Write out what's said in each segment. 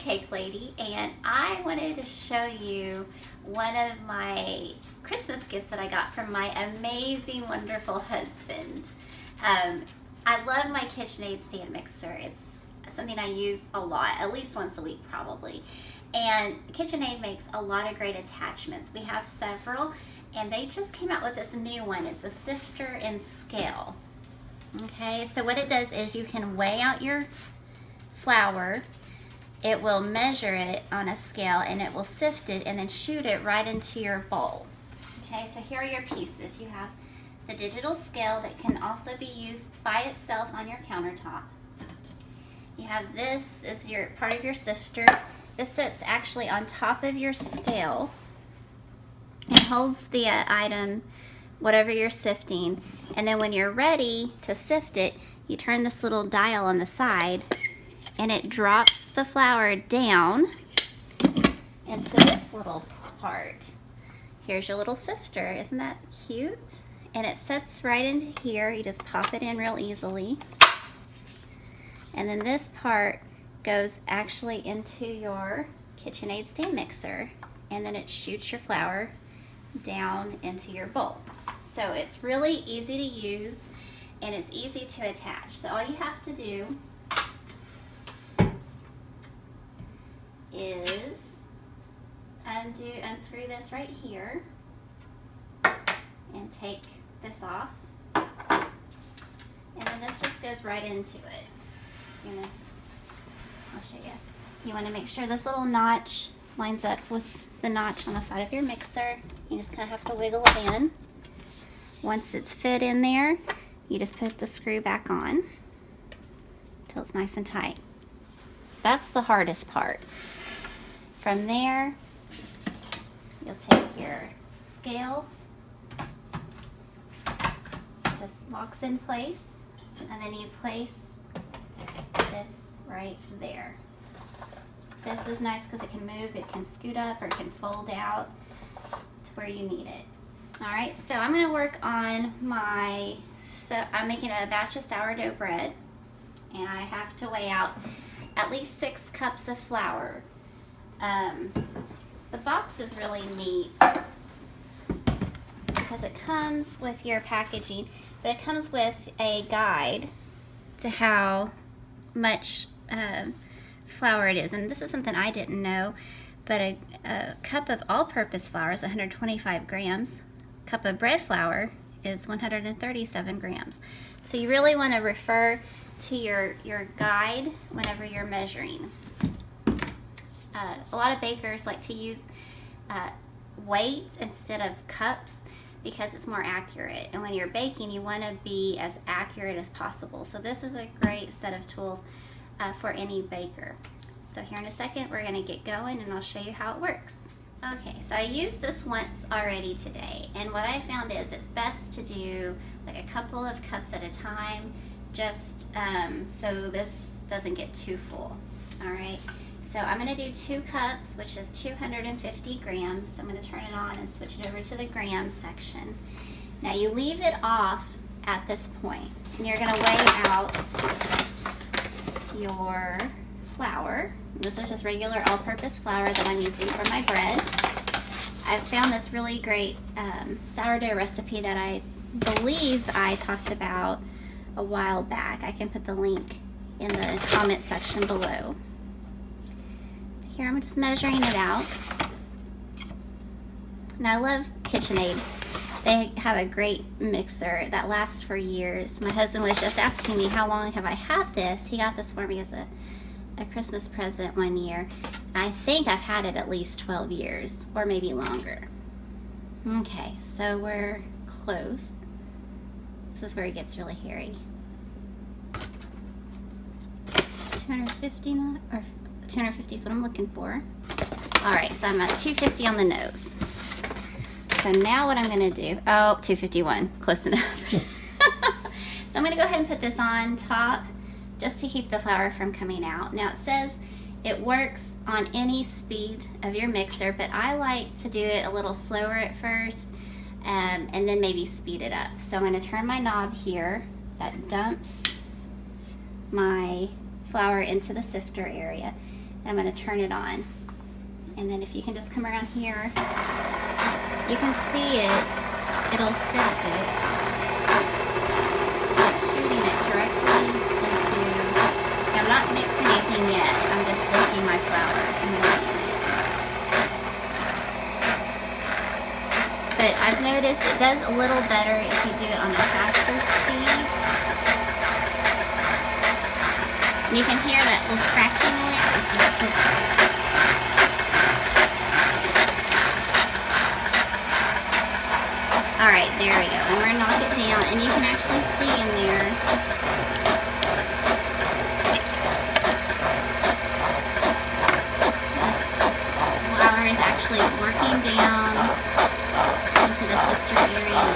Cake Lady, and I wanted to show you one of my Christmas gifts that I got from my amazing, wonderful husband. I love my KitchenAid stand mixer. It's something I use a lot, at least once a week probably. And KitchenAid makes a lot of great attachments. We have several, and they just came out with this new one. It's a Sifter Scale. Okay, so what it does is you can weigh out your flour. It will measure it on a scale and it will sift it and then shoot it right into your bowl. Okay, so here are your pieces. You have the digital scale that can also be used by itself on your countertop. You have this is your part of your sifter. This sits actually on top of your scale. It holds the item, whatever you're sifting, and then when you're ready to sift it, you turn this little dial on the side and it drops the flour down into this little part. Here's your little sifter. Isn't that cute? And it sets right into here. You just pop it in real easily. And then this part goes actually into your KitchenAid stand mixer, and then it shoots your flour down into your bowl. So it's really easy to use and it's easy to attach. So all you have to do is unscrew this right here and take this off, and then this just goes right into it. I'll show you. You want to make sure this little notch lines up with the notch on the side of your mixer. You just kind of have to wiggle it in. Once it's fit in there, you just put the screw back on till it's nice and tight. That's the hardest part. From there, you'll take your scale, it just locks in place, and then you place this right there. This is nice because it can move, it can scoot up, or it can fold out to where you need it. All right, so I'm gonna work on I'm making a batch of sourdough bread, and I have to weigh out at least 6 cups of flour. The box is really neat because it comes with your packaging, but it comes with a guide to how much flour it is. And this is something I didn't know, but a cup of all-purpose flour is 125 grams. A cup of bread flour is 137 grams. So you really want to refer to your guide whenever you're measuring. A lot of bakers like to use weights instead of cups because it's more accurate. And when you're baking, you want to be as accurate as possible. So this is a great set of tools for any baker. So here in a second, we're going to get going and I'll show you how it works. Okay, so I used this once already today, and what I found is it's best to do like a couple of cups at a time, just so this doesn't get too full. All right, so I'm going to do 2 cups, which is 250 grams. So I'm going to turn it on and switch it over to the grams section. Now you leave it off at this point, and you're going to weigh out your flour. This is just regular all-purpose flour that I'm using for my bread. I've found this really great sourdough recipe that I believe I talked about a while back. I can put the link in the comment section below. Here I'm just measuring it out. And I love KitchenAid. They have a great mixer that lasts for years. My husband was just asking me, how long have I had this? He got this for me as a Christmas present one year. I think I've had it at least 12 years or maybe longer. Okay, so we're close. This is where it gets really hairy. 250 or 250 is what I'm looking for. All right, so I'm at 250 on the nose. So now what I'm gonna do, 251, close enough. So I'm gonna go ahead and put this on top just to keep the flour from coming out. Now it says it works on any speed of your mixer, but I like to do it a little slower at first and then maybe speed it up. So I'm gonna turn my knob here that dumps my flour into the sifter area, and I'm going to turn it on. And then if you can just come around here, you can see it'll sift it. It's shooting it directly into, I'm not mixing anything yet, I'm just sifting my flour and blending it. But I've noticed it does a little better if you do it on a faster speed. And you can hear that little scratching noise. Alright, there we go. And we're knock it down, and you can actually see in there the flour is actually working down into the sifter area,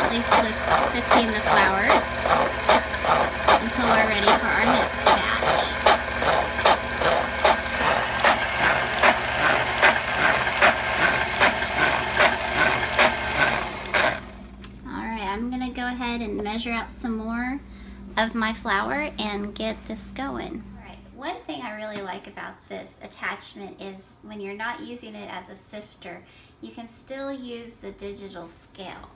and it's gently sifting the flour until we're ready for our next batch. I'm going to go ahead and measure out some more of my flour and get this going. Alright, one thing I really like about this attachment is when you're not using it as a sifter, you can still use the digital scale.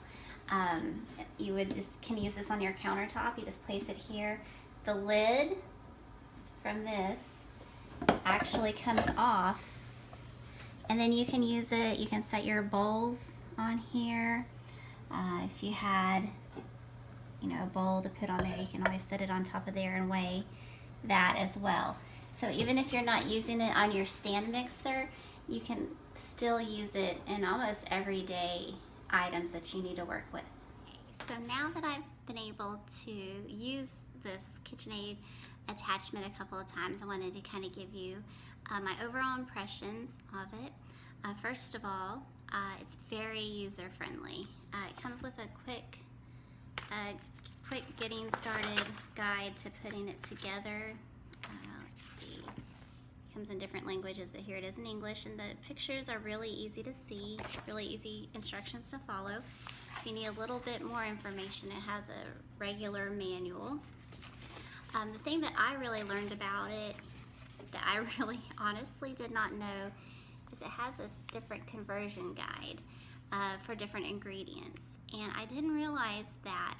You can use this on your countertop. You just place it here. The lid from this actually comes off, and then you can use it. You can set your bowls on here. If you had, a bowl to put on there, you can always set it on top of there and weigh that as well. So even if you're not using it on your stand mixer, you can still use it in almost everyday items that you need to work with. So now that I've been able to use this KitchenAid attachment a couple of times, I wanted to kind of give you my overall impressions of it. First of all, it's very user-friendly. It comes with a quick getting started guide to putting it together. Let's see. It comes in different languages, but here it is in English, and the pictures are really easy to see, really easy instructions to follow. If you need a little bit more information, it has a regular manual. The thing that I really learned about it, that I really honestly did not know, is it has this different conversion guide for different ingredients. And I didn't realize that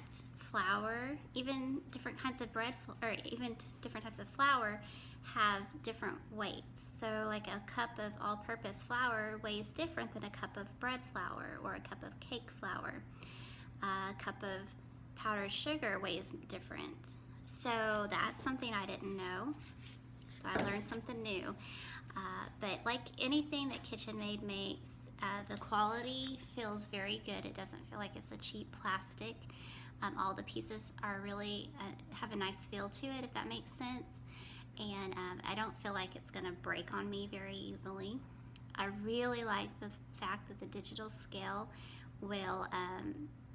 flour, even different kinds of bread, or even different types of flour, have different weights. So like a cup of all-purpose flour weighs different than a cup of bread flour or a cup of cake flour. A cup of powdered sugar weighs different. So that's something I didn't know. So I learned something new. But like anything that KitchenAid makes, the quality feels very good. It doesn't feel like it's a cheap plastic. All the pieces are really have a nice feel to it, if that makes sense. And I don't feel like it's going to break on me very easily. I really like the fact that the digital scale will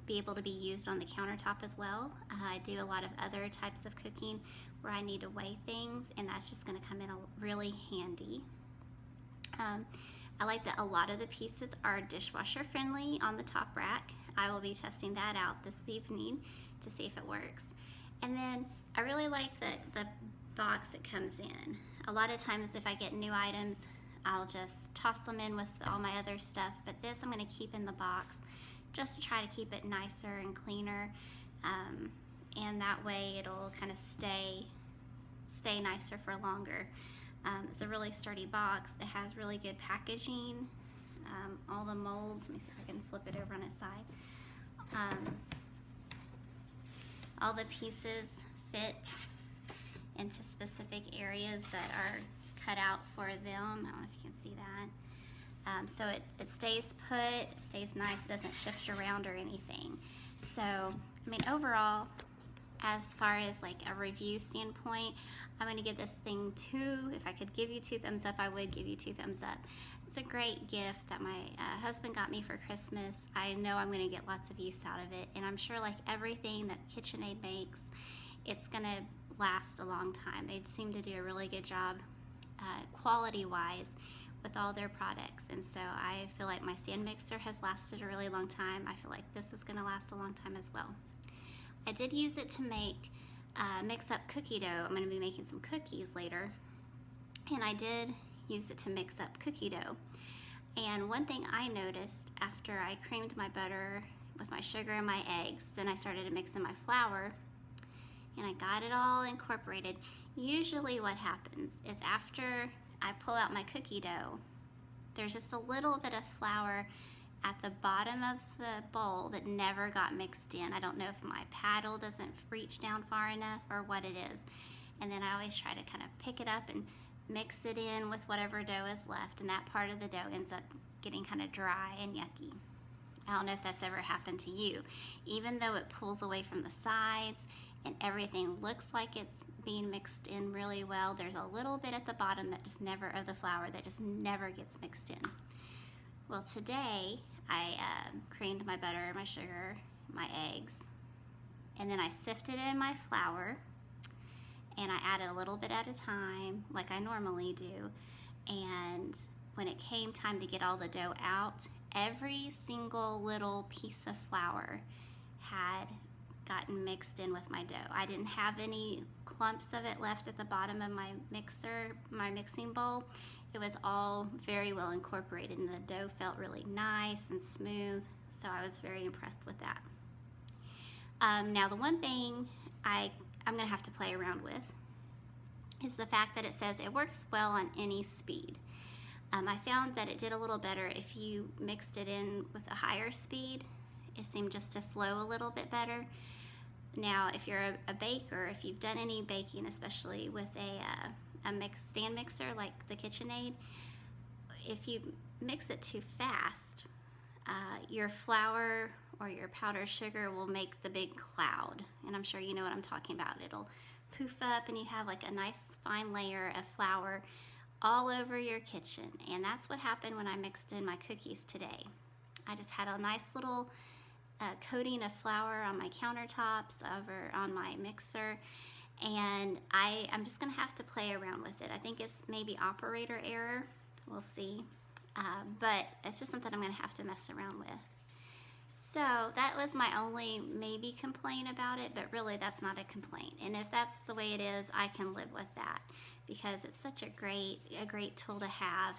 be able to be used on the countertop as well. I do a lot of other types of cooking where I need to weigh things, and that's just going to come in really handy. I like that a lot of the pieces are dishwasher friendly on the top rack. I will be testing that out this evening to see if it works. And then I really like the box it comes in. A lot of times if I get new items, I'll just toss them in with all my other stuff, but this I'm going to keep in the box just to try to keep it nicer and cleaner, and that way it'll kind of stay nicer for longer. It's a really sturdy box. It has really good packaging. All the molds, let me see if I can flip it over on its side. All the pieces fit into specific areas that are cut out for them. I don't know if you can see that. So it stays put, it stays nice, it doesn't shift around or anything. So, I mean, overall, as far as like a review standpoint, I'm going to give this thing 2. If I could give you 2 thumbs up, I would give you 2 thumbs up. It's a great gift that my husband got me for Christmas. I know I'm going to get lots of use out of it, and I'm sure like everything that KitchenAid makes, it's going to last a long time. They seem to do a really good job quality-wise with all their products, and so I feel like my stand mixer has lasted a really long time. I feel like this is going to last a long time as well. I did use it to mix up cookie dough. I'm going to be making some cookies later, and I did use it to mix up cookie dough. And one thing I noticed after I creamed my butter with my sugar and my eggs, then I started to mix in my flour, and I got it all incorporated. Usually what happens is after I pull out my cookie dough, there's just a little bit of flour at the bottom of the bowl that never got mixed in. I don't know if my paddle doesn't reach down far enough or what it is. And then I always try to kind of pick it up and mix it in with whatever dough is left, and that part of the dough ends up getting kind of dry and yucky. I don't know if that's ever happened to you. Even though it pulls away from the sides and everything looks like it's being mixed in really well, there's a little bit at the bottom that just never, of the flour, that just never gets mixed in. Well, today I creamed my butter, my sugar, my eggs, and then I sifted in my flour, and I added a little bit at a time like I normally do. And when it came time to get all the dough out, every single little piece of flour had gotten mixed in with my dough. I didn't have any clumps of it left at the bottom of my mixer, my mixing bowl. It was all very well incorporated, and the dough felt really nice and smooth, so I was very impressed with that. Now the one thing I'm gonna have to play around with is the fact that it says it works well on any speed. I found that it did a little better if you mixed it in with a higher speed. It seemed just to flow a little bit better. Now, if you're a baker, if you've done any baking, especially with a stand mixer like the KitchenAid, if you mix it too fast, your flour or your powdered sugar will make the big cloud, and I'm sure you know what I'm talking about. It'll poof up and you have like a nice fine layer of flour all over your kitchen, and that's what happened when I mixed in my cookies today. I just had a nice little coating of flour on my countertops over on my mixer, and I'm just gonna have to play around with it. I think it's maybe operator error, we'll see, but it's just something I'm gonna have to mess around with. So that was my only maybe complaint about it, but really that's not a complaint. And if that's the way it is, I can live with that because it's such a great tool to have.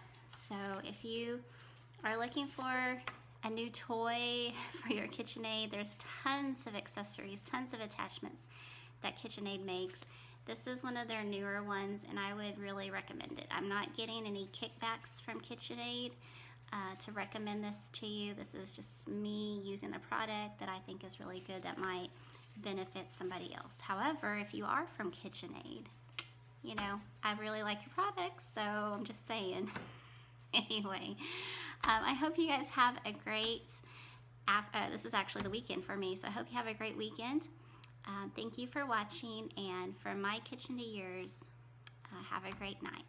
So if you are looking for a new toy for your KitchenAid, there's tons of accessories, tons of attachments that KitchenAid makes. This is one of their newer ones, and I would really recommend it. I'm not getting any kickbacks from KitchenAid to recommend this to you. This is just me using a product that I think is really good that might benefit somebody else. However, if you are from KitchenAid, you know, I really like your products, so I'm just saying. Anyway, I hope you guys have a great, this is actually the weekend for me, so I hope you have a great weekend. Thank you for watching, and from my kitchen to yours, have a great night.